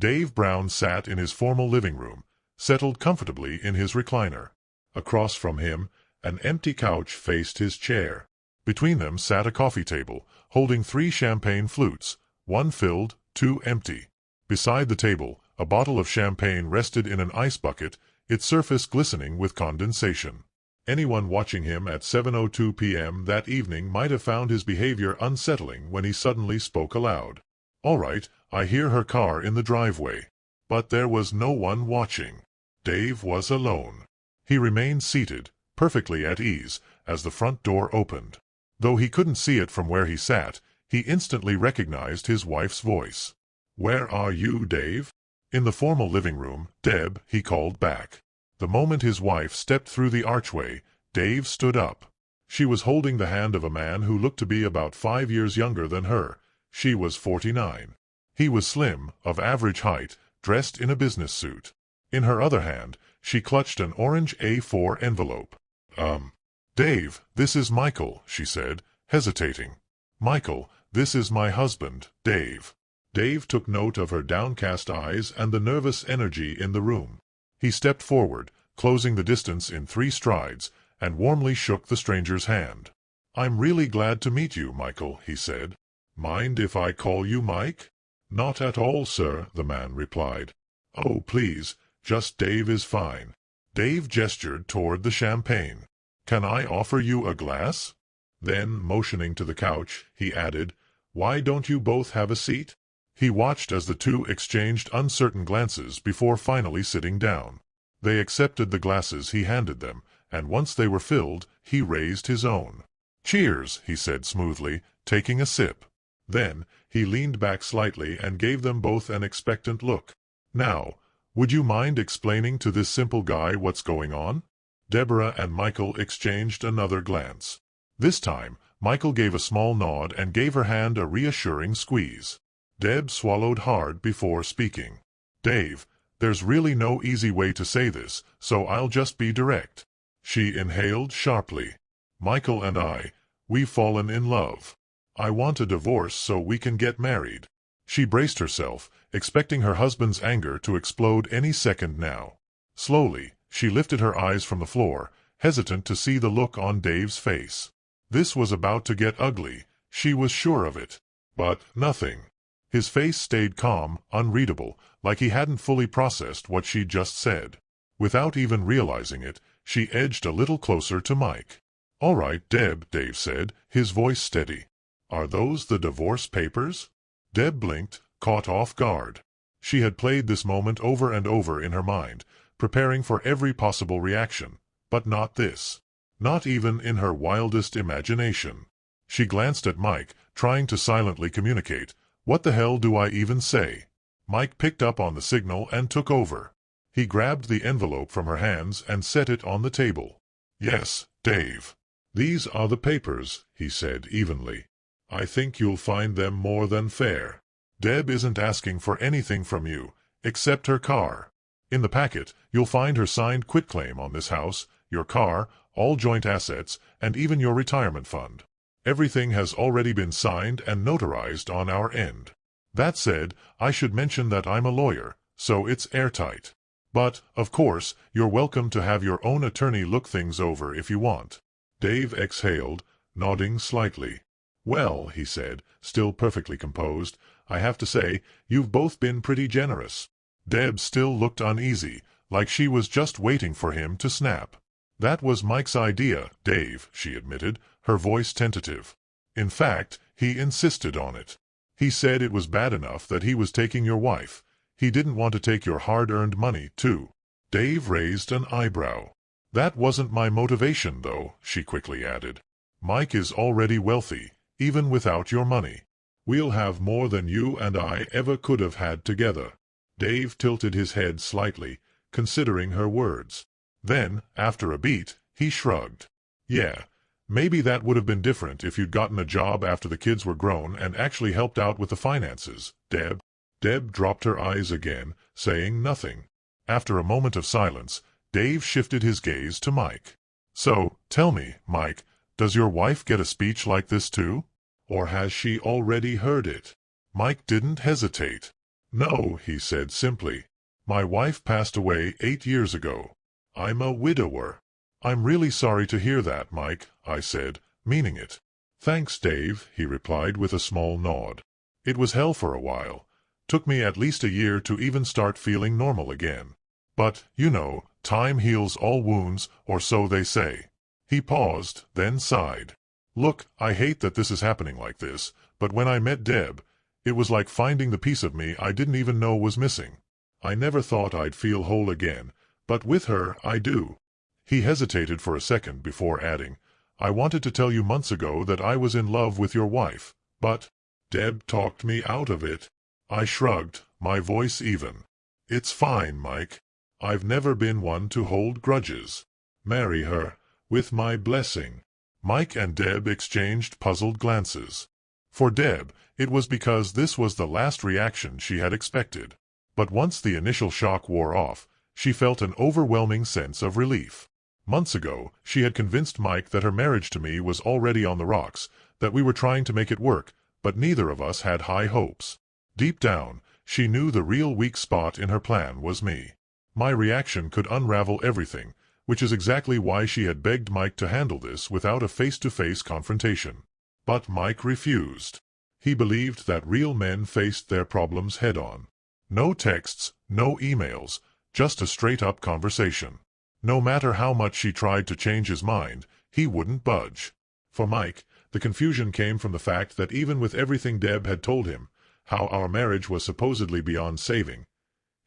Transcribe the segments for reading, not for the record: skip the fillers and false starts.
Dave Brown sat in his formal living room, settled comfortably in his recliner. Across from him, an empty couch faced his chair. Between them sat a coffee table, holding 3 champagne flutes, 1 filled, 2 empty. Beside the table, a bottle of champagne rested in an ice bucket, its surface glistening with condensation. Anyone watching him at 7:02 p.m. that evening might have found his behavior unsettling when he suddenly spoke aloud. "All right, I hear her car in the driveway." But there was no one watching. Dave was alone. He remained seated, perfectly at ease, as the front door opened. Though he couldn't see it from where he sat, he instantly recognized his wife's voice. "Where are you, Dave?" "In the formal living room, Deb," he called back. The moment his wife stepped through the archway, Dave stood up. She was holding the hand of a man who looked to be about 5 years younger than her. She was 49. He was slim, of average height, dressed in a business suit. In her other hand, she clutched an orange A4 envelope. Dave, this is Michael," she said, hesitating. "Michael, this is my husband, Dave." Dave took note of her downcast eyes and the nervous energy in the room. He stepped forward, closing the distance in 3 strides, and warmly shook the stranger's hand. "I'm really glad to meet you, Michael," he said. "Mind if I call you Mike?" "Not at all, sir," the man replied. "Oh, please, just Dave is fine." Dave gestured toward the champagne. "Can I offer you a glass?" Then, motioning to the couch, he added, "Why don't you both have a seat?" He watched as the two exchanged uncertain glances before finally sitting down. They accepted the glasses he handed them, and once they were filled, he raised his own. "Cheers," he said smoothly, taking a sip. Then, he leaned back slightly and gave them both an expectant look. "Now, would you mind explaining to this simple guy what's going on?" Deborah and Michael exchanged another glance. This time, Michael gave a small nod and gave her hand a reassuring squeeze. Deb swallowed hard before speaking. "Dave, there's really no easy way to say this, so I'll just be direct." She inhaled sharply. "Michael and we've fallen in love. I want a divorce so we can get married." She braced herself, expecting her husband's anger to explode any second now. Slowly, she lifted her eyes from the floor, hesitant to see the look on Dave's face. This was about to get ugly, she was sure of it. But nothing. His face stayed calm, unreadable, like he hadn't fully processed what she'd just said. Without even realizing it, she edged a little closer to Mike. "All right, Deb," Dave said, his voice steady. "Are those the divorce papers?" Deb blinked, caught off guard. She had played this moment over and over in her mind, preparing for every possible reaction, but not this. Not even in her wildest imagination. She glanced at Mike, trying to silently communicate. "What the hell do I even say?" Mike picked up on the signal and took over. He grabbed the envelope from her hands and set it on the table. "Yes, Dave. These are the papers," he said evenly. "I think you'll find them more than fair. Deb isn't asking for anything from you, except her car. In the packet, you'll find her signed quitclaim on this house, your car, all joint assets, and even your retirement fund. Everything has already been signed and notarized on our end. That said, I should mention that I'm a lawyer, so it's airtight. But, of course, you're welcome to have your own attorney look things over if you want." Dave exhaled, nodding slightly. "Well," he said, still perfectly composed, "I have to say, you've both been pretty generous." Deb still looked uneasy, like she was just waiting for him to snap. "That was Mike's idea, Dave," she admitted, her voice tentative. "In fact, he insisted on it. He said it was bad enough that he was taking your wife. He didn't want to take your hard-earned money, too." Dave raised an eyebrow. "That wasn't my motivation, though," she quickly added. "Mike is already wealthy, even without your money. We'll have more than you and I ever could have had together." Dave tilted his head slightly, considering her words. Then, after a beat, he shrugged. "Yeah, maybe that would have been different if you'd gotten a job after the kids were grown and actually helped out with the finances, Deb." Deb dropped her eyes again, saying nothing. After a moment of silence, Dave shifted his gaze to Mike. "So, tell me, Mike, does your wife get a speech like this too? Or has she already heard it?" Mike didn't hesitate. "No," he said simply. "My wife passed away 8 years ago. I'm a widower." "I'm really sorry to hear that, Mike," I said, meaning it. "Thanks, Dave," he replied with a small nod. "It was hell for a while. Took me at least a year to even start feeling normal again. But, you know, time heals all wounds, or so they say." He paused, then sighed. "Look, I hate that this is happening like this, but when I met Deb, it was like finding the piece of me I didn't even know was missing. I never thought I'd feel whole again, but with her I do." He hesitated for a second before adding, "I wanted to tell you months ago that I was in love with your wife, but Deb talked me out of it." I shrugged, my voice even. "It's fine, Mike. I've never been one to hold grudges. Marry her, with my blessing." Mike and Deb exchanged puzzled glances. For Deb, it was because this was the last reaction she had expected. But once the initial shock wore off, she felt an overwhelming sense of relief. Months ago, she had convinced Mike that her marriage to me was already on the rocks, that we were trying to make it work, but neither of us had high hopes. Deep down, she knew the real weak spot in her plan was me. My reaction could unravel everything, which is exactly why she had begged Mike to handle this without a face-to-face confrontation. But Mike refused. He believed that real men faced their problems head-on. No texts, no emails, just a straight-up conversation. No matter how much she tried to change his mind, he wouldn't budge. For Mike, the confusion came from the fact that even with everything Deb had told him, how our marriage was supposedly beyond saving,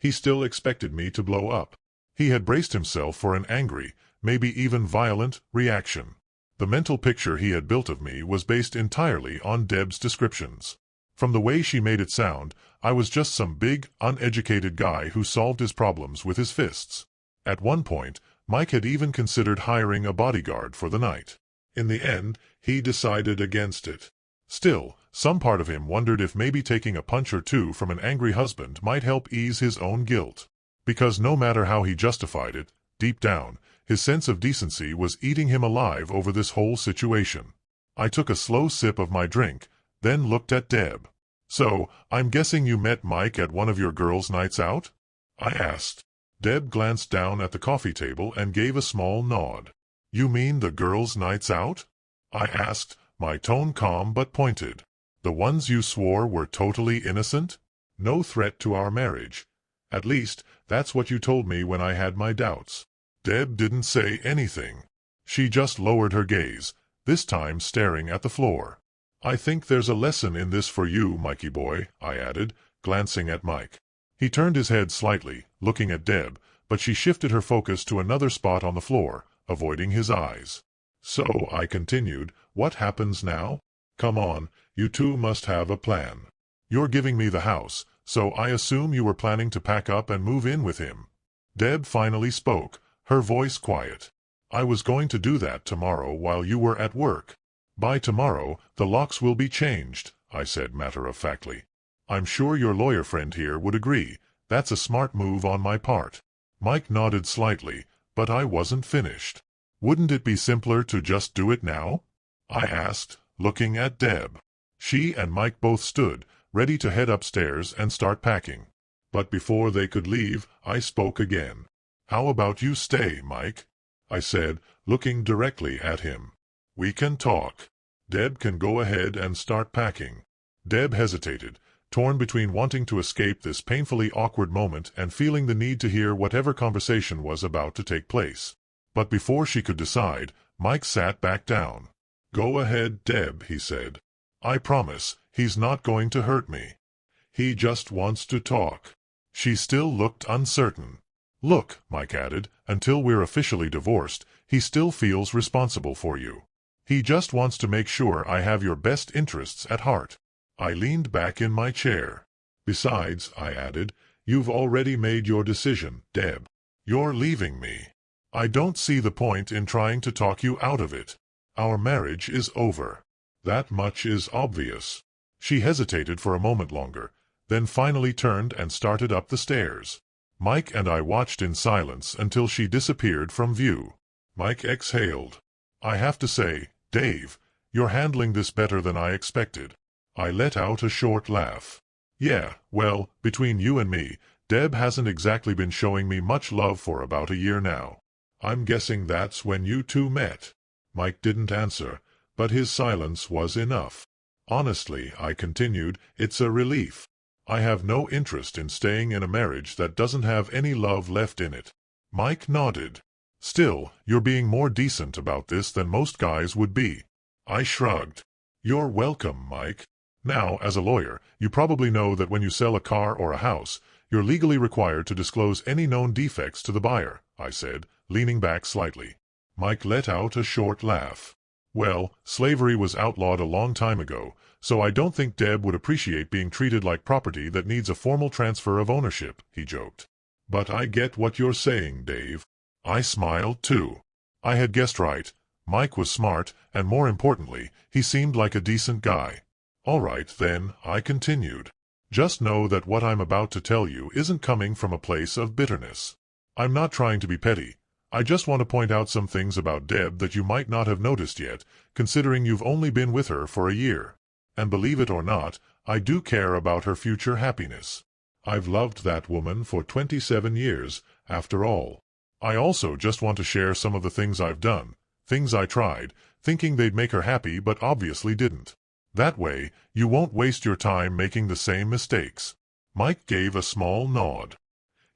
he still expected me to blow up. He had braced himself for an angry, maybe even violent, reaction. The mental picture he had built of me was based entirely on Deb's descriptions. From the way she made it sound, I was just some big, uneducated guy who solved his problems with his fists. At one point, Mike had even considered hiring a bodyguard for the night. In the end, he decided against it. Still, some part of him wondered if maybe taking a punch or two from an angry husband might help ease his own guilt. Because no matter how he justified it, deep down, his sense of decency was eating him alive over this whole situation. I took a slow sip of my drink, then looked at Deb. "So, I'm guessing you met Mike at one of your girls' nights out?" I asked. Deb glanced down at the coffee table and gave a small nod. "You mean the girls' nights out?" I asked, my tone calm but pointed. "The ones you swore were totally innocent? No threat to our marriage. At least, that's what you told me when I had my doubts." Deb didn't say anything. She just lowered her gaze, this time staring at the floor. "I think there's a lesson in this for you, Mikey boy," I added, glancing at Mike. He turned his head slightly, looking at Deb, but she shifted her focus to another spot on the floor, avoiding his eyes. "So," I continued, "what happens now? Come on, you two must have a plan. You're giving me the house, so I assume you were planning to pack up and move in with him." Deb finally spoke, her voice quiet. "I was going to do that tomorrow while you were at work." "By tomorrow, the locks will be changed," I said matter-of-factly. "I'm sure your lawyer friend here would agree. That's a smart move on my part." Mike nodded slightly, but I wasn't finished. "Wouldn't it be simpler to just do it now?" I asked, looking at Deb. She and Mike both stood, ready to head upstairs and start packing. But before they could leave, I spoke again. "How about you stay, Mike?" I said, looking directly at him. "We can talk. Deb can go ahead and start packing." Deb hesitated, torn between wanting to escape this painfully awkward moment and feeling the need to hear whatever conversation was about to take place. But before she could decide, Mike sat back down. "Go ahead, Deb," he said. "I promise, he's not going to hurt me. He just wants to talk." She still looked uncertain. "Look," Mike added, "until we're officially divorced, he still feels responsible for you. He just wants to make sure I have your best interests at heart." I leaned back in my chair. "Besides," I added, "you've already made your decision, Deb. You're leaving me. I don't see the point in trying to talk you out of it. Our marriage is over. That much is obvious." She hesitated for a moment longer, then finally turned and started up the stairs. Mike and I watched in silence until she disappeared from view. Mike exhaled. "I have to say, Dave, you're handling this better than I expected." I let out a short laugh. Yeah, well, between you and me, Deb hasn't exactly been showing me much love for about a year now. I'm guessing that's when you two met. Mike didn't answer, but his silence was enough. Honestly, I continued, it's a relief. I have no interest in staying in a marriage that doesn't have any love left in it. Mike nodded. Still, you're being more decent about this than most guys would be. I shrugged. You're welcome, Mike. Now, as a lawyer, you probably know that when you sell a car or a house, you're legally required to disclose any known defects to the buyer, I said, leaning back slightly. Mike let out a short laugh. Well, slavery was outlawed a long time ago, so I don't think Deb would appreciate being treated like property that needs a formal transfer of ownership, he joked. But I get what you're saying, Dave. I smiled too. I had guessed right. Mike was smart, and more importantly, he seemed like a decent guy. All right, then, I continued. Just know that what I'm about to tell you isn't coming from a place of bitterness. I'm not trying to be petty. I just want to point out some things about Deb that you might not have noticed yet, considering you've only been with her for a year. And believe it or not, I do care about her future happiness. I've loved that woman for 27 years, after all. I also just want to share some of the things I've done, things I tried, thinking they'd make her happy but obviously didn't. That way, you won't waste your time making the same mistakes. Mike gave a small nod.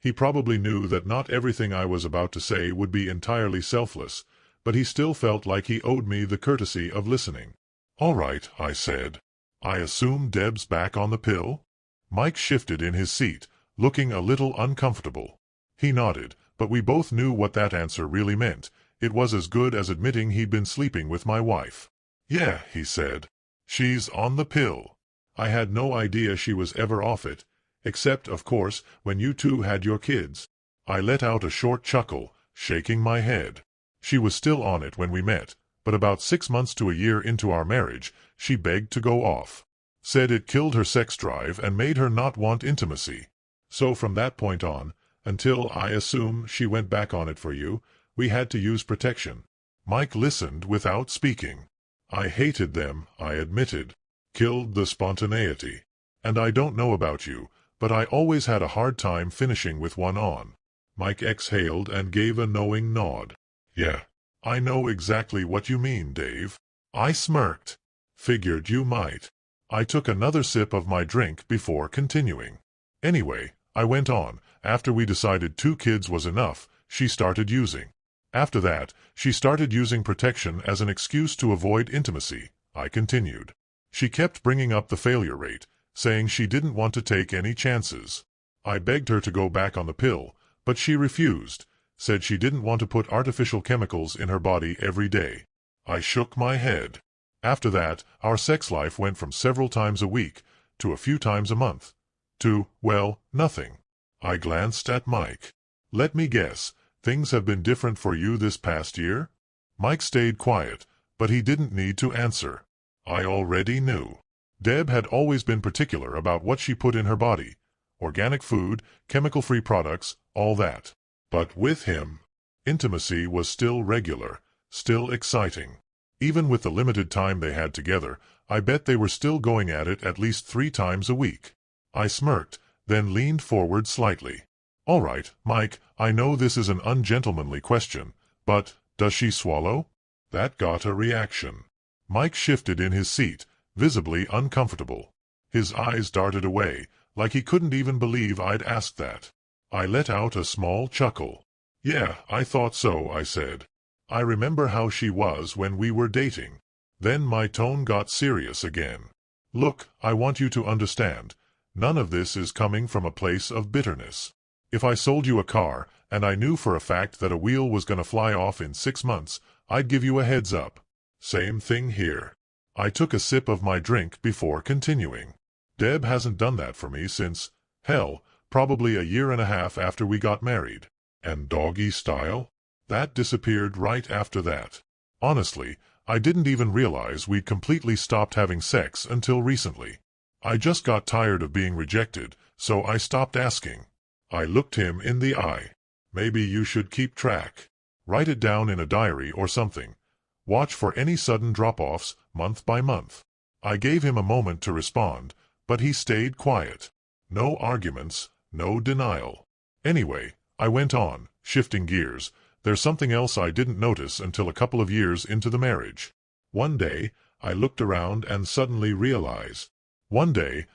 He probably knew that not everything I was about to say would be entirely selfless, but he still felt like he owed me the courtesy of listening. All right, I said. I assume Deb's back on the pill? Mike shifted in his seat, looking a little uncomfortable. He nodded, but we both knew what that answer really meant. It was as good as admitting he'd been sleeping with my wife. Yeah, he said. She's on the pill. I had no idea she was ever off it, except, of course, when you two had your kids. I let out a short chuckle, shaking my head. She was still on it when we met, but about 6 months to a year into our marriage, she begged to go off. Said it killed her sex drive and made her not want intimacy. So from that point on, until I assume she went back on it for you, we had to use protection. Mike listened without speaking. I hated them, I admitted. Killed the spontaneity. And I don't know about you, but I always had a hard time finishing with one on. Mike exhaled and gave a knowing nod. Yeah, I know exactly what you mean, Dave. I smirked. Figured you might. I took another sip of my drink before continuing. Anyway, I went on. After we decided 2 kids was enough, she started using. After that, she started using protection as an excuse to avoid intimacy, I continued. She kept bringing up the failure rate, saying she didn't want to take any chances. I begged her to go back on the pill, but she refused, said she didn't want to put artificial chemicals in her body every day. I shook my head. After that, our sex life went from several times a week, to a few times a month, to, well, nothing. I glanced at Mike. Let me guess. Things have been different for you this past year? Mike stayed quiet, but he didn't need to answer. I already knew. Deb had always been particular about what she put in her body. Organic food, chemical-free products, all that. But with him, intimacy was still regular, still exciting. Even with the limited time they had together, I bet they were still going at it at least 3 times a week. I smirked, then leaned forward slightly. All right, Mike, I know this is an ungentlemanly question, but does she swallow? That got a reaction. Mike shifted in his seat, visibly uncomfortable. His eyes darted away, like he couldn't even believe I'd asked that. I let out a small chuckle. Yeah, I thought so, I said. I remember how she was when we were dating. Then my tone got serious again. Look, I want you to understand. None of this is coming from a place of bitterness. If I sold you a car, and I knew for a fact that a wheel was going to fly off in 6 months, I'd give you a heads up. Same thing here. I took a sip of my drink before continuing. Deb hasn't done that for me since, hell, probably a year and a half after we got married. And doggy style? That disappeared right after that. Honestly, I didn't even realize we'd completely stopped having sex until recently. I just got tired of being rejected, so I stopped asking. I looked him in the eye. Maybe you should keep track. Write it down in a diary or something. Watch for any sudden drop-offs, month by month. I gave him a moment to respond, But he stayed quiet. No arguments, no denial. Anyway, I went on, shifting gears. There's something else I didn't notice until a couple of years into the marriage. One day, I looked around and suddenly realized. That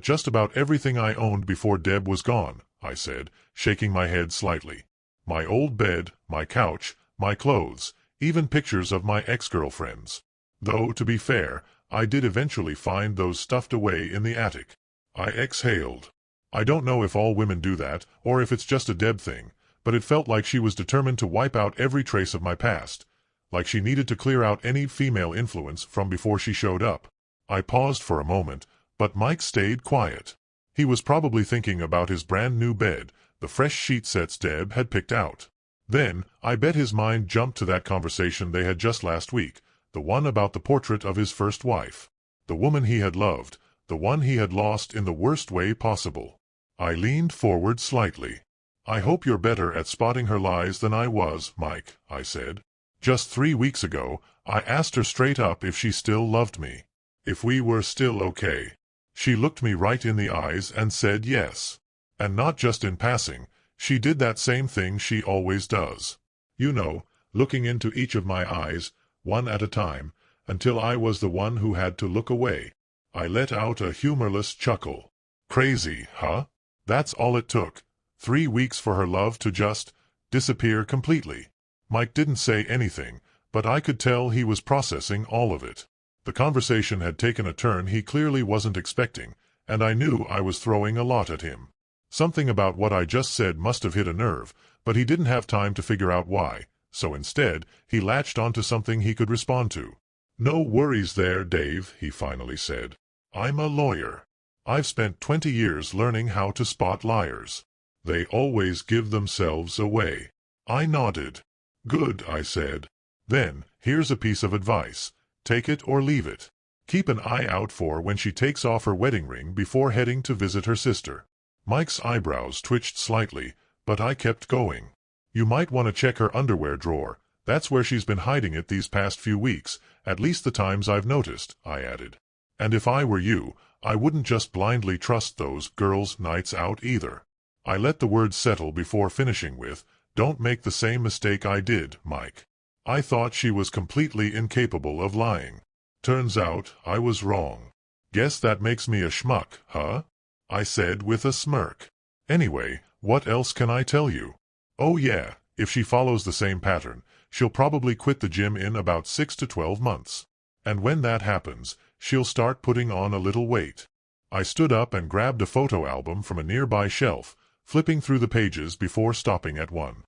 just about everything I owned before Deb was gone, I said, shaking my head slightly. My old bed, my couch, my clothes, even pictures of my ex-girlfriends. Though, to be fair, I did eventually find those stuffed away in the attic. I exhaled. I don't know if all women do that, or if it's just a Deb thing, but it felt like she was determined to wipe out every trace of my past, like she needed to clear out any female influence from before she showed up. I paused for a moment, but Mike stayed quiet. He was probably thinking about his brand-new bed, the fresh sheet sets Deb had picked out. Then, I bet his mind jumped to that conversation they had just last week, the one about the portrait of his first wife. The woman he had loved, the one he had lost in the worst way possible. I leaned forward slightly. I hope you're better at spotting her lies than I was, Mike, I said. Just 3 weeks ago, I asked her straight up if she still loved me. If we were still okay. She looked me right in the eyes and said yes. And not just in passing, she did that same thing she always does. You know, looking into each of my eyes, one at a time, until I was the one who had to look away. I let out a humorless chuckle. Crazy, huh? That's all it took. 3 weeks for her love to just disappear completely. Mike didn't say anything, but I could tell he was processing all of it. The conversation had taken a turn he clearly wasn't expecting, and I knew I was throwing a lot at him. Something about what I just said must have hit a nerve, but he didn't have time to figure out why, so instead, he latched onto something he could respond to. No worries there, Dave, he finally said. I'm a lawyer. I've spent 20 years learning how to spot liars. They always give themselves away. I nodded. Good, I said. Then, here's a piece of advice. Take it or leave it. Keep an eye out for when she takes off her wedding ring before heading to visit her sister. Mike's eyebrows twitched slightly, but I kept going. You might want to check her underwear drawer. That's where she's been hiding it these past few weeks, at least the times I've noticed, I added. And if I were you, I wouldn't just blindly trust those girls' nights out either. I let the words settle before finishing with, don't make the same mistake I did, Mike. I thought she was completely incapable of lying. Turns out I was wrong. Guess that makes me a schmuck, huh? I said with a smirk. Anyway, what else can I tell you? Oh yeah, if she follows the same pattern, she'll probably quit the gym in about 6 to 12 months. And when that happens, she'll start putting on a little weight. I stood up and grabbed a photo album from a nearby shelf, flipping through the pages before stopping at one.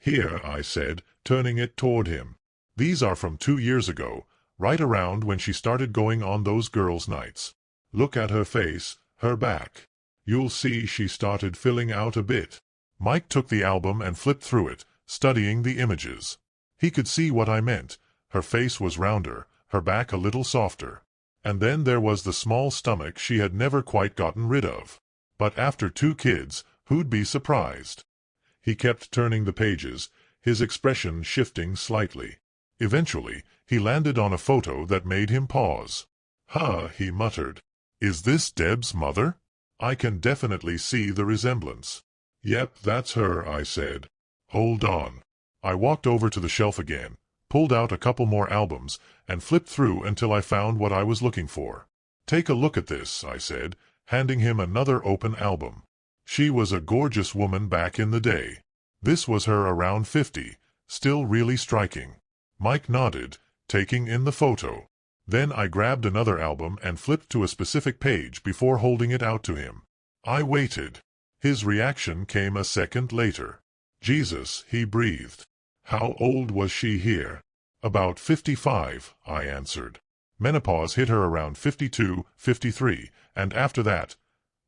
Here, I said, turning it toward him. These are from 2 years ago, right around when she started going on those girls' nights. Look at her face, her back. You'll see she started filling out a bit. Mike took the album and flipped through it, studying the images. He could see what I meant. Her face was rounder, her back a little softer. And then there was the small stomach she had never quite gotten rid of. But after 2 kids, who'd be surprised? He kept turning the pages, his expression shifting slightly. Eventually, he landed on a photo that made him pause. Huh, he muttered. Is this Deb's mother? I can definitely see the resemblance. Yep, that's her, I said. Hold on. I walked over to the shelf again, pulled out a couple more albums, and flipped through until I found what I was looking for. Take a look at this, I said, handing him another open album. She was a gorgeous woman back in the day. This was her around 50, still really striking. Mike nodded, taking in the photo. Then I grabbed another album and flipped to a specific page before holding it out to him. I waited. His reaction came a second later. Jesus, he breathed. How old was she here? About 55, I answered. Menopause hit her around 52, 53, and after that,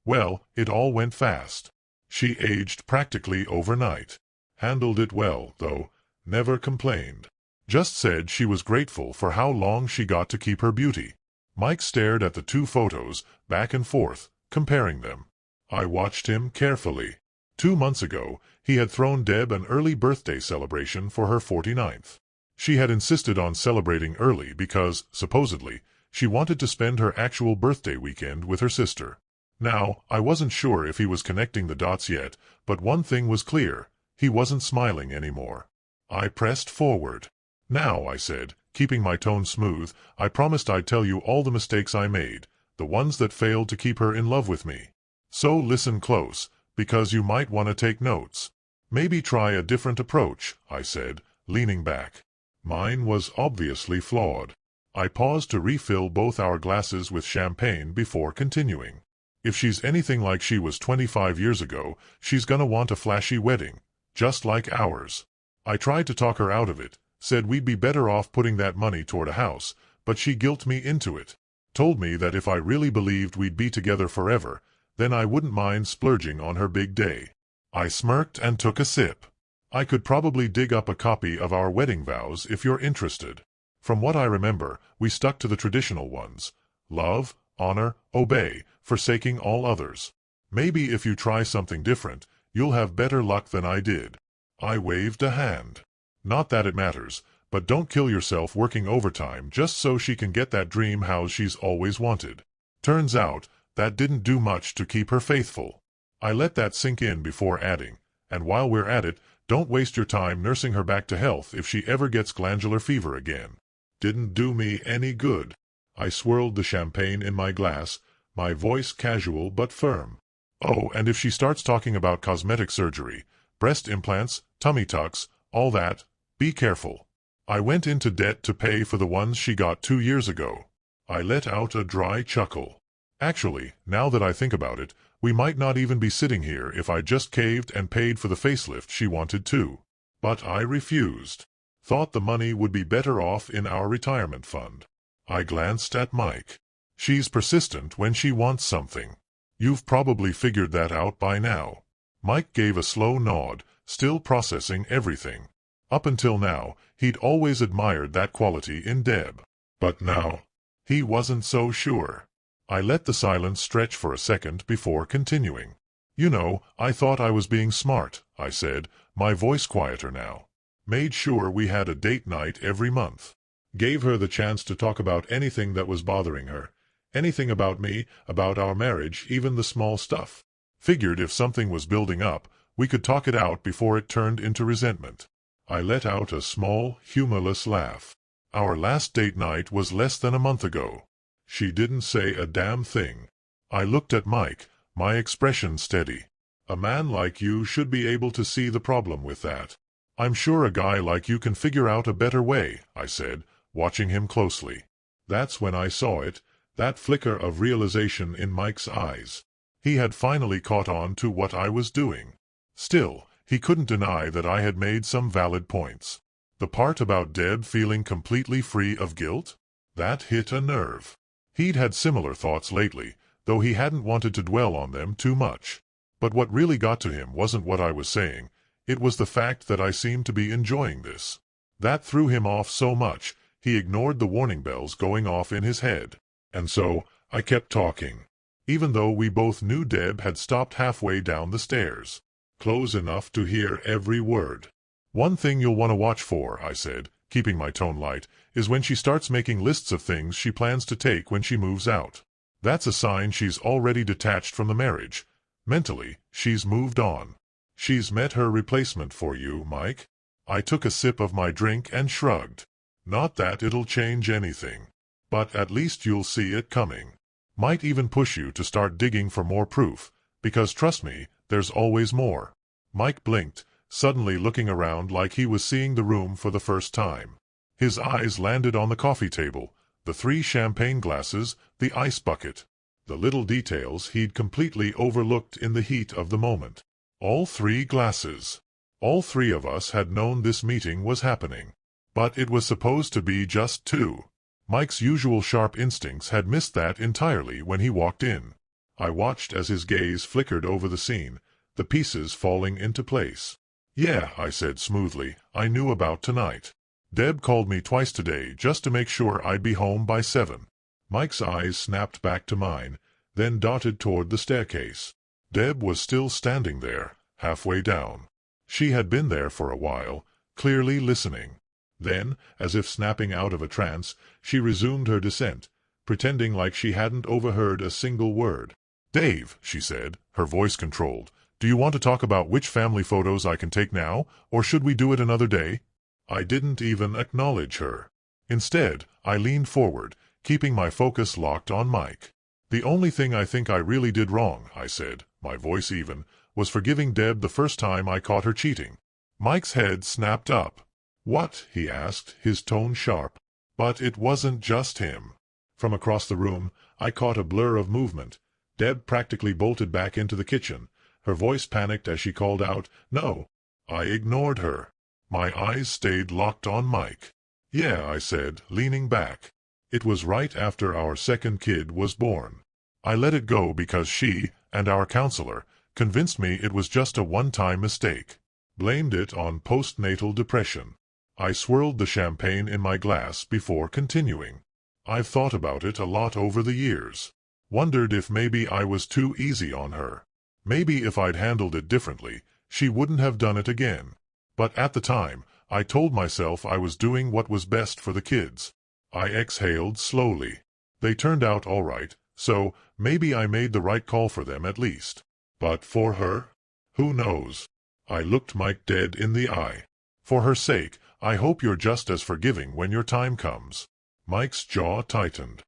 well, it all went fast. She aged practically overnight. Handled it well, though, never complained. Just said she was grateful for how long she got to keep her beauty. Mike stared at the 2 photos, back and forth, comparing them. I watched him carefully. 2 months ago, he had thrown Deb an early birthday celebration for her 49th. She had insisted on celebrating early because, supposedly, She wanted to spend her actual birthday weekend with her sister. Now, I wasn't sure if he was connecting the dots yet, but one thing was clear. He wasn't smiling anymore. I pressed forward. "Now," I said, keeping my tone smooth, "I promised I'd tell you all the mistakes I made, the ones that failed to keep her in love with me. So listen close, because you might want to take notes. Maybe try a different approach," I said, leaning back. Mine was obviously flawed. I paused to refill both our glasses with champagne before continuing. "If she's anything like she was 25 years ago, she's gonna want a flashy wedding, just like ours." I tried to talk her out of it, said we'd be better off putting that money toward a house, but she guilted me into it. Told me that if I really believed we'd be together forever, then I wouldn't mind splurging on her big day. I smirked and took a sip. "I could probably dig up a copy of our wedding vows if you're interested. From what I remember, we stuck to the traditional ones. Love, honor, obey, forsaking all others. Maybe if you try something different, you'll have better luck than I did." I waved a hand. "Not that it matters, but don't kill yourself working overtime just so she can get that dream house she's always wanted." Turns out, that didn't do much to keep her faithful. I let that sink in before adding, "And while we're at it, don't waste your time nursing her back to health if she ever gets glandular fever again." Didn't do me any good. I swirled the champagne in my glass, my voice casual but firm. "Oh, and if she starts talking about cosmetic surgery, breast implants, tummy tucks, all that, be careful. I went into debt to pay for the ones she got 2 years ago." I let out a dry chuckle. Actually, now that I think about it, we might not even be sitting here if I just caved and paid for the facelift she wanted too. But I refused. Thought the money would be better off in our retirement fund. I glanced at Mike. "She's persistent when she wants something. You've probably figured that out by now." Mike gave a slow nod, still processing everything. Up until now, he'd always admired that quality in Deb. But now, he wasn't so sure. I let the silence stretch for a second before continuing. "You know, I thought I was being smart," I said, my voice quieter now. "Made sure we had a date night every month. Gave her the chance to talk about anything that was bothering her. Anything about me, about our marriage, even the small stuff. Figured if something was building up, we could talk it out before it turned into resentment." I let out a small, humorless laugh. "Our last date night was less than a month ago." She didn't say a damn thing. I looked at Mike, my expression steady. "A man like you should be able to see the problem with that." "I'm sure a guy like you can figure out a better way," I said, watching him closely. That's when I saw it, that flicker of realization in Mike's eyes. He had finally caught on to what I was doing. Still, he couldn't deny that I had made some valid points. The part about Deb feeling completely free of guilt? That hit a nerve. He'd had similar thoughts lately, though he hadn't wanted to dwell on them too much. But what really got to him wasn't what I was saying. It was the fact that I seemed to be enjoying this. That threw him off so much, he ignored the warning bells going off in his head. And so, I kept talking. Even though we both knew Deb had stopped halfway down the stairs. Close enough to hear every word. "One thing you'll want to watch for," I said, keeping my tone light, "is when she starts making lists of things she plans to take when she moves out. That's a sign she's already detached from the marriage. Mentally, she's moved on. She's met her replacement for you, Mike." I took a sip of my drink and shrugged. "Not that it'll change anything. But at least you'll see it coming. Might even push you to start digging for more proof, because trust me, there's always more." Mike blinked, suddenly looking around like he was seeing the room for the first time. His eyes landed on the coffee table, the 3 champagne glasses, the ice bucket. The little details he'd completely overlooked in the heat of the moment. All 3 glasses. All 3 of us had known this meeting was happening. But it was supposed to be just 2. Mike's usual sharp instincts had missed that entirely when he walked in. I watched as his gaze flickered over the scene, the pieces falling into place. "Yeah," I said smoothly, "I knew about tonight. Deb called me twice today just to make sure I'd be home by 7. Mike's eyes snapped back to mine, then darted toward the staircase. Deb was still standing there, halfway down. She had been there for a while, clearly listening. Then, as if snapping out of a trance, she resumed her descent, pretending like she hadn't overheard a single word. "Dave," she said, her voice controlled, "do you want to talk about which family photos I can take now, or should we do it another day?" I didn't even acknowledge her. Instead, I leaned forward, keeping my focus locked on Mike. "The only thing I think I really did wrong," I said, my voice even, "was forgiving Deb the first time I caught her cheating." Mike's head snapped up. "What?" he asked, his tone sharp. But it wasn't just him. From across the room, I caught a blur of movement. Deb practically bolted back into the kitchen. Her voice panicked as she called out, "No." I ignored her. My eyes stayed locked on Mike. "Yeah," I said, leaning back. "It was right after our second kid was born. I let it go because she, and our counselor, convinced me it was just a one-time mistake. Blamed it on postnatal depression." I swirled the champagne in my glass before continuing. "I've thought about it a lot over the years. Wondered if maybe I was too easy on her. Maybe if I'd handled it differently, she wouldn't have done it again. But at the time, I told myself I was doing what was best for the kids." I exhaled slowly. "They turned out all right, so maybe I made the right call for them at least. But for her? Who knows?" I looked Mike dead in the eye. "For her sake, I hope you're just as forgiving when your time comes." Mike's jaw tightened.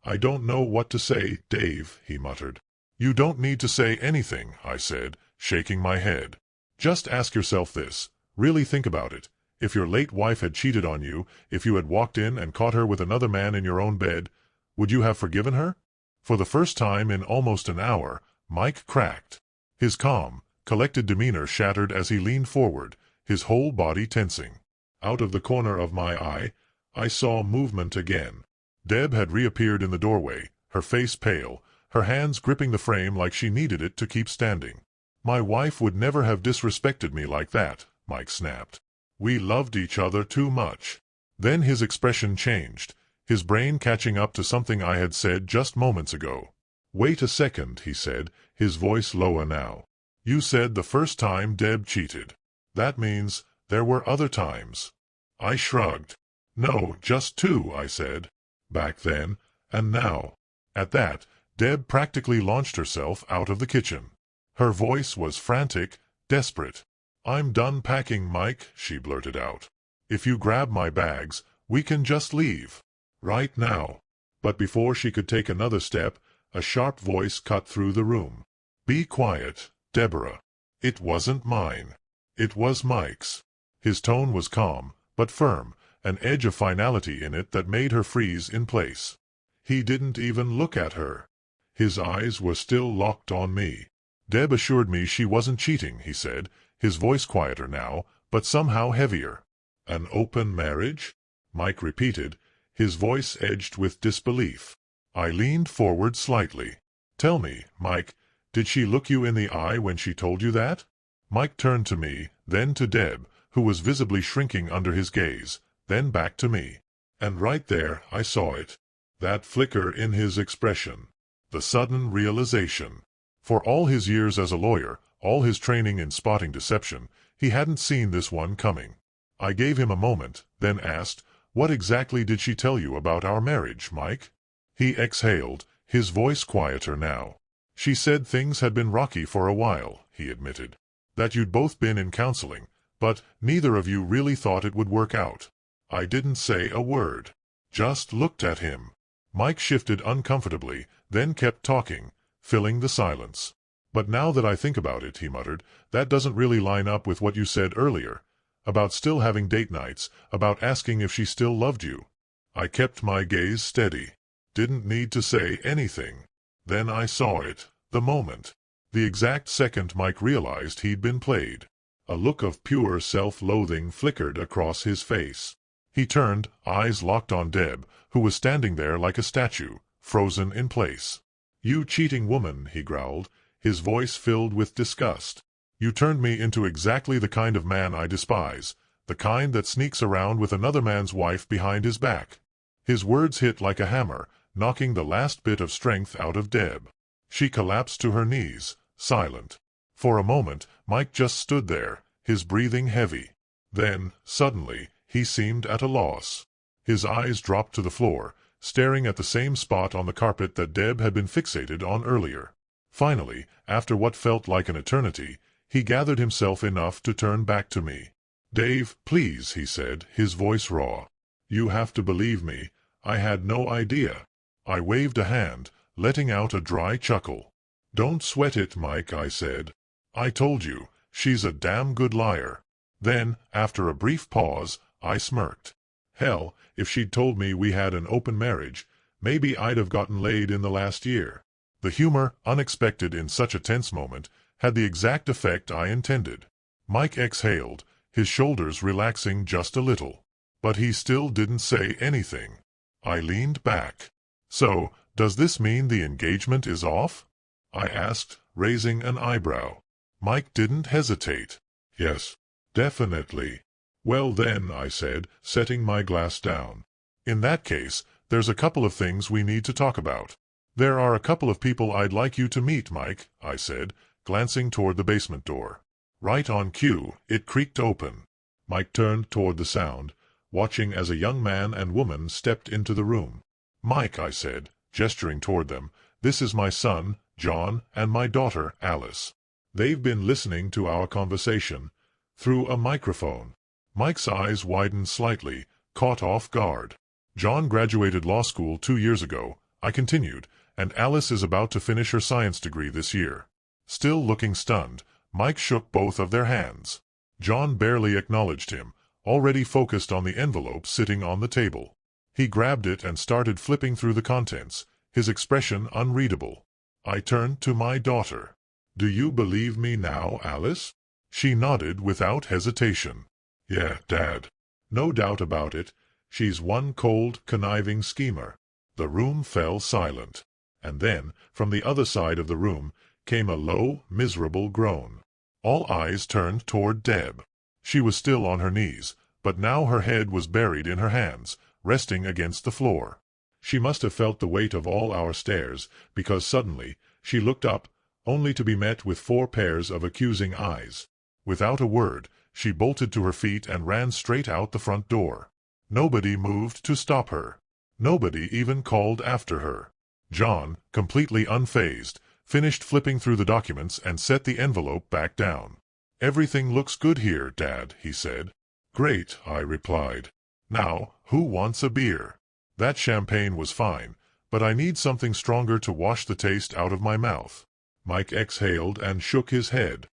I don't know what to say, Dave," he muttered. "You don't need to say anything," I said, shaking my head. "Just ask yourself this. Really think about it. If your late wife had cheated on you, if you had walked in and caught her with another man in your own bed, would you have forgiven her?" For the first time in almost an hour, Mike cracked. His calm, collected demeanor shattered as he leaned forward, his whole body tensing. Out of the corner of my eye, I saw movement again. Deb had reappeared in the doorway, her face pale, her hands gripping the frame like she needed it to keep standing. "My wife would never have disrespected me like that," Mike snapped. "We loved each other too much." Then his expression changed, his brain catching up to something I had said just moments ago. "Wait a second," he said, his voice lower now. "You said the first time Deb cheated. That means there were other times." I shrugged. "No, just two," I said. "Back then, and now." At that, Deb practically launched herself out of the kitchen. Her voice was frantic, desperate. "I'm done packing, Mike," she blurted out. "If you grab my bags, we can just leave. Right now." But before she could take another step, a sharp voice cut through the room. "Be quiet, Deborah." It wasn't mine. It was Mike's. His tone was calm, but firm, an edge of finality in it that made her freeze in place. He didn't even look at her. His eyes were still locked on me. "Deb assured me she wasn't cheating," he said, his voice quieter now, but somehow heavier. "An open marriage?" Mike repeated, his voice edged with disbelief. I leaned forward slightly. "Tell me, Mike, did she look you in the eye when she told you that?" Mike turned to me, then to Deb, who was visibly shrinking under his gaze, then back to me. And right there I saw it. That flicker in his expression. The sudden realization. For all his years as a lawyer, all his training in spotting deception, he hadn't seen this one coming. I gave him a moment, then asked, "What exactly did she tell you about our marriage, Mike?" He exhaled, his voice quieter now. "She said things had been rocky for a while," he admitted. "That you'd both been in counseling, but neither of you really thought it would work out." I didn't say a word. Just looked at him. Mike shifted uncomfortably, then kept talking, filling the silence. "But now that I think about it," he muttered, "that doesn't really line up with what you said earlier. About still having date nights, about asking if she still loved you." I kept my gaze steady. Didn't need to say anything. Then I saw it, the moment. The exact second Mike realized he'd been played. A look of pure self-loathing flickered across his face. He turned, eyes locked on Deb, who was standing there like a statue, frozen in place. "You cheating woman," he growled, his voice filled with disgust. "You turned me into exactly the kind of man I despise, the kind that sneaks around with another man's wife behind his back." His words hit like a hammer, knocking the last bit of strength out of Deb. She collapsed to her knees, silent. For a moment, Mike just stood there, his breathing heavy. Then, suddenly, he seemed at a loss. His eyes dropped to the floor, staring at the same spot on the carpet that Deb had been fixated on earlier. Finally, after what felt like an eternity, he gathered himself enough to turn back to me. "Dave, please," he said, his voice raw. "You have to believe me. I had no idea." I waved a hand, letting out a dry chuckle. "Don't sweat it, Mike," I said. "I told you, she's a damn good liar." Then, after a brief pause, I smirked. Hell, if she'd told me we had an open marriage, maybe I'd have gotten laid in the last year. The humor, unexpected in such a tense moment, had the exact effect I intended. Mike exhaled, his shoulders relaxing just a little. But he still didn't say anything. I leaned back. "So, does this mean the engagement is off?" I asked, raising an eyebrow. Mike didn't hesitate. "Yes, definitely." "Well then," I said, setting my glass down. "In that case, there's a couple of things we need to talk about." "There are a couple of people I'd like you to meet, Mike," I said, glancing toward the basement door. Right on cue, it creaked open. Mike turned toward the sound, watching as a young man and woman stepped into the room. "Mike," I said, gesturing toward them, "this is my son, John, and my daughter, Alice. They've been listening to our conversation through a microphone." Mike's eyes widened slightly, caught off guard. "John graduated law school 2 years ago," I continued, "and Alice is about to finish her science degree this year." Still looking stunned, Mike shook both of their hands. John barely acknowledged him, already focused on the envelope sitting on the table. He grabbed it and started flipping through the contents, his expression unreadable. I turned to my daughter. "Do you believe me now, Alice?" She nodded without hesitation. "Yeah, Dad. No doubt about it. She's one cold, conniving schemer." The room fell silent. And then, from the other side of the room, came a low, miserable groan. All eyes turned toward Deb. She was still on her knees, but now her head was buried in her hands, resting against the floor. She must have felt the weight of all our stares, because suddenly she looked up, only to be met with 4 pairs of accusing eyes. Without a word, she bolted to her feet and ran straight out the front door. Nobody moved to stop her. Nobody even called after her. John, completely unfazed, finished flipping through the documents and set the envelope back down. "Everything looks good here, Dad," he said. "Great," I replied. "Now, who wants a beer?" That champagne was fine, but I need something stronger to wash the taste out of my mouth. Mike exhaled and shook his head.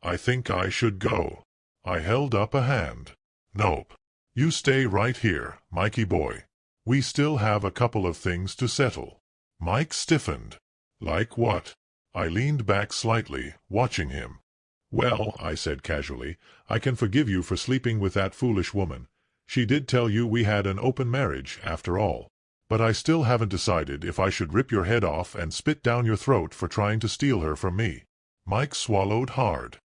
I think I should go." I held up a hand. "Nope. You stay right here, Mikey boy. We still have a couple of things to settle." Mike stiffened. "Like what?" I leaned back slightly, watching him. "Well," I said casually, "I can forgive you for sleeping with that foolish woman. She did tell you we had an open marriage, after all. But I still haven't decided if I should rip your head off and spit down your throat for trying to steal her from me." Mike swallowed hard.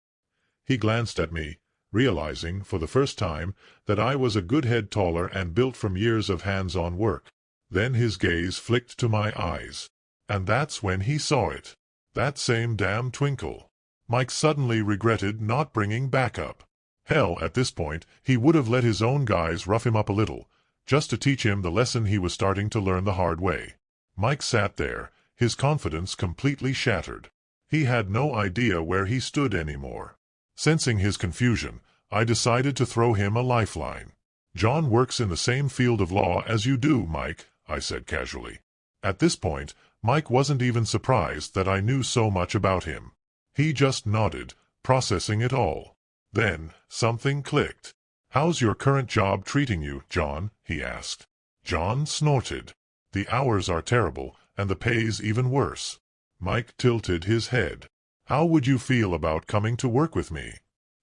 He glanced at me, realizing, for the first time, that I was a good head taller and built from years of hands-on work. Then his gaze flicked to my eyes. And that's when he saw it. That same damn twinkle. Mike suddenly regretted not bringing backup. Hell, at this point, he would have let his own guys rough him up a little, just to teach him the lesson he was starting to learn the hard way. Mike sat there, his confidence completely shattered. He had no idea where he stood anymore. Sensing his confusion, I decided to throw him a lifeline. "John works in the same field of law as you do, Mike," I said casually. At this point, Mike wasn't even surprised that I knew so much about him. He just nodded, processing it all. Then, something clicked. "How's your current job treating you, John?" he asked. John snorted. "The hours are terrible, and the pay's even worse." Mike tilted his head. "How would you feel about coming to work with me?"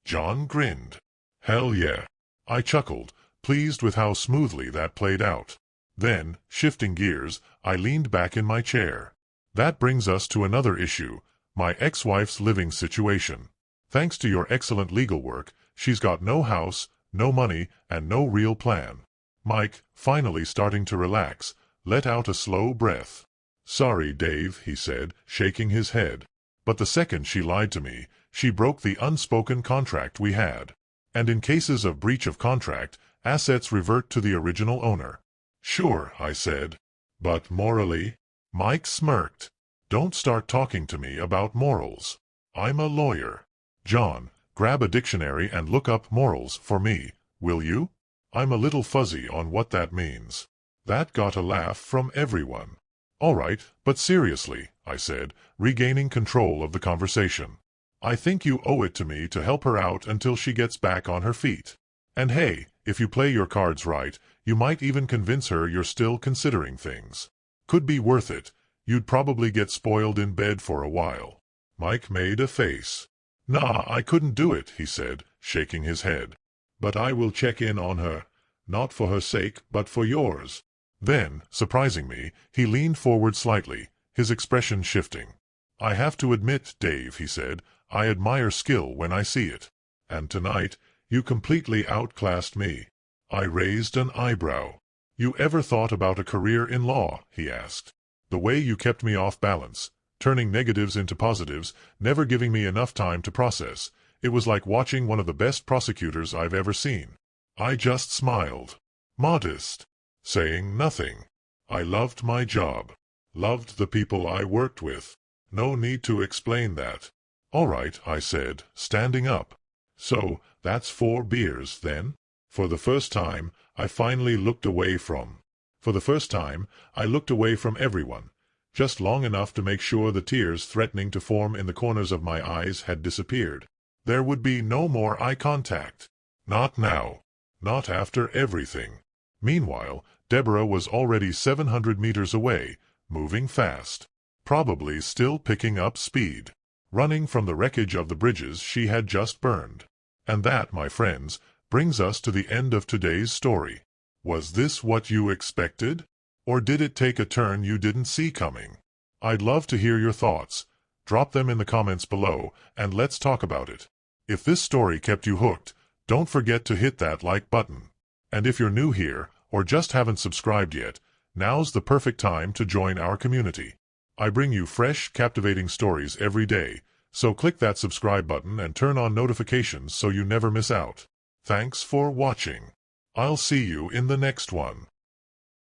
John grinned. "Hell yeah." I chuckled, pleased with how smoothly that played out. Then, shifting gears, I leaned back in my chair. "That brings us to another issue, my ex-wife's living situation. Thanks to your excellent legal work, she's got no house, no money, and no real plan." Mike, finally starting to relax, let out a slow breath. "Sorry, Dave," he said, shaking his head. "But the second she lied to me, she broke the unspoken contract we had. And in cases of breach of contract, assets revert to the original owner." Sure, I said. But morally? Mike smirked. Don't start talking to me about morals. I'm a lawyer. John, grab a dictionary and look up morals for me, will you? I'm a little fuzzy on what that means. That got a laugh from everyone. All right, but seriously, I said, regaining control of the conversation. I think you owe it to me to help her out until she gets back on her feet. And hey, if you play your cards right, you might even convince her you're still considering things. Could be worth it. You'd probably get spoiled in bed for a while. Mike made a face. Nah, I couldn't do it, he said, shaking his head. But I will check in on her. Not for her sake, but for yours. Then, surprising me, he leaned forward slightly, his expression shifting. I have to admit, Dave, he said, I admire skill when I see it. And tonight, you completely outclassed me. I raised an eyebrow. You ever thought about a career in law? He asked. The way you kept me off balance, turning negatives into positives, never giving me enough time to process. It was like watching one of the best prosecutors I've ever seen. I just smiled. Modest. Saying nothing. I loved my job. Loved the people I worked with. No need to explain that. All right, I said, standing up. So, that's 4 beers, then? For the first time, I finally looked away from. For the first time, I looked away from everyone, just long enough to make sure the tears threatening to form in the corners of my eyes had disappeared. There would be no more eye contact. Not now. Not after everything. Meanwhile, Deborah was already 700 meters away, moving fast. Probably still picking up speed. Running from the wreckage of the bridges she had just burned. And that, my friends, brings us to the end of today's story. Was this what you expected? Or did it take a turn you didn't see coming? I'd love to hear your thoughts. Drop them in the comments below, and let's talk about it. If this story kept you hooked, don't forget to hit that like button. And if you're new here, or just haven't subscribed yet, now's the perfect time to join our community. I bring you fresh, captivating stories every day, so click that subscribe button and turn on notifications so you never miss out. Thanks for watching. I'll see you in the next one.